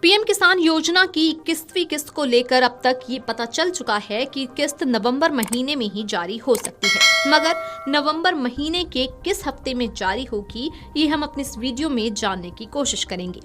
PM किसान योजना की 21वीं किस्त को लेकर अब तक ये पता चल चुका है कि किस्त नवंबर महीने में ही जारी हो सकती है, मगर नवंबर महीने के किस हफ्ते में जारी होगी ये हम अपने इस वीडियो में जानने की कोशिश करेंगे।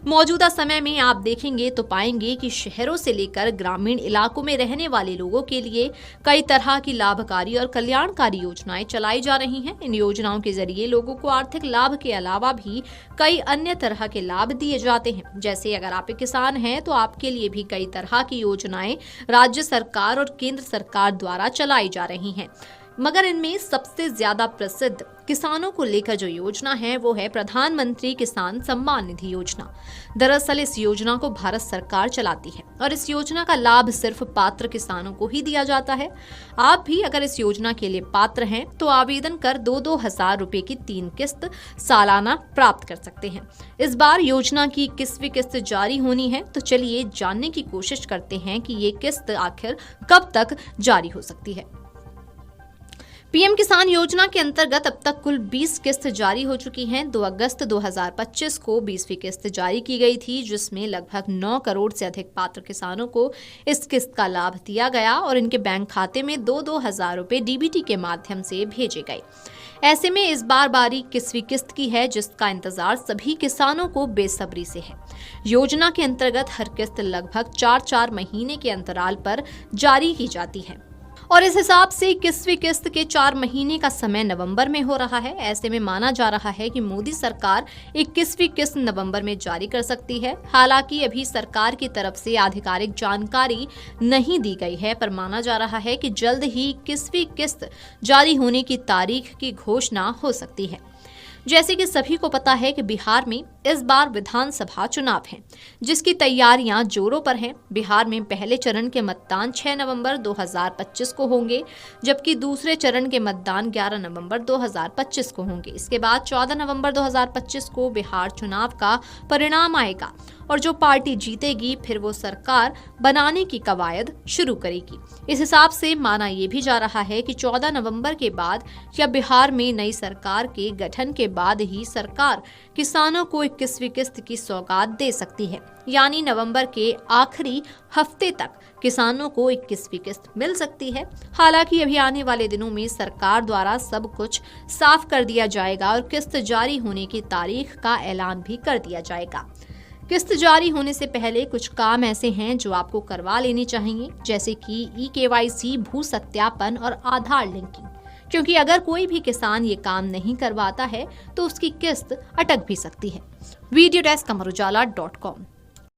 मौजूदा समय में आप देखेंगे तो पाएंगे कि शहरों से लेकर ग्रामीण इलाकों में रहने वाले लोगों के लिए कई तरह की लाभकारी और कल्याणकारी योजनाएं चलाई जा रही हैं। इन योजनाओं के जरिए लोगों को आर्थिक लाभ के अलावा भी कई अन्य तरह के लाभ दिए जाते हैं। जैसे अगर आप एक किसान हैं तो आपके लिए भी कई तरह की योजनाएं राज्य सरकार और केंद्र सरकार द्वारा चलाई जा रही हैं, मगर इनमें सबसे ज्यादा प्रसिद्ध किसानों को लेकर जो योजना है वो है प्रधानमंत्री किसान सम्मान निधि योजना। दरअसल इस योजना को भारत सरकार चलाती है और इस योजना का लाभ सिर्फ पात्र किसानों को ही दिया जाता है। आप भी अगर इस योजना के लिए पात्र हैं तो आवेदन कर 2-2 हजार रुपए की 3 किस्त सालाना प्राप्त कर सकते हैं। इस बार योजना की 21वीं किस्त जारी होनी है, तो चलिए जानने की कोशिश करते हैं कि ये किस्त आखिर कब तक जारी हो सकती है। पीएम किसान योजना के अंतर्गत अब तक कुल 20 किस्त जारी हो चुकी हैं। 2 अगस्त 2025 को 20वीं किस्त जारी की गई थी, जिसमें लगभग 9 करोड़ से अधिक पात्र किसानों को इस किस्त का लाभ दिया गया और इनके बैंक खाते में 2-2 हजार रुपए डीबीटी के माध्यम से भेजे गए। ऐसे में इस बार बारी 21वीं किस्त की है, जिसका इंतजार सभी किसानों को बेसब्री से है। योजना के अंतर्गत हर किस्त लगभग 4-4 महीने के अंतराल पर जारी की जाती है और इस हिसाब से 21वीं किस्त के 4 महीने का समय नवंबर में हो रहा है। ऐसे में माना जा रहा है कि मोदी सरकार 21वीं किस्त नवंबर में जारी कर सकती है। हालांकि अभी सरकार की तरफ से आधिकारिक जानकारी नहीं दी गई है, पर माना जा रहा है कि जल्द ही 21वीं किस्त जारी होने की तारीख की घोषणा हो सकती है। जैसे कि सभी को पता है कि बिहार में इस बार विधानसभा चुनाव हैं, जिसकी तैयारियां जोरों पर हैं। बिहार में पहले चरण के मतदान 6 नवंबर 2025 को होंगे, जबकि दूसरे चरण के मतदान 11 नवंबर 2025 को होंगे। इसके बाद 14 नवंबर 2025 को बिहार चुनाव का परिणाम आएगा और जो पार्टी जीतेगी फिर वो सरकार बनाने की कवायद शुरू करेगी। इस हिसाब से माना ये भी जा रहा है कि 14 नवंबर के बाद या बिहार में नई सरकार के गठन के बाद ही सरकार किसानों को 21वीं किस्त की सौगात दे सकती है, यानी नवंबर के आखिरी हफ्ते तक किसानों को 21वीं किस्त मिल सकती है। हालांकि अभी आने वाले दिनों में सरकार द्वारा सब कुछ साफ कर दिया जाएगा और किस्त जारी होने की तारीख का ऐलान भी कर दिया जाएगा। किस्त जारी होने से पहले कुछ काम ऐसे हैं जो आपको करवा लेनी चाहिए, जैसे कि eKYC, भू सत्यापन और आधार लिंकिंग, क्योंकि अगर कोई भी किसान ये काम नहीं करवाता है तो उसकी किस्त अटक भी सकती है। वीडियो डेस्क अमर उजाला.com।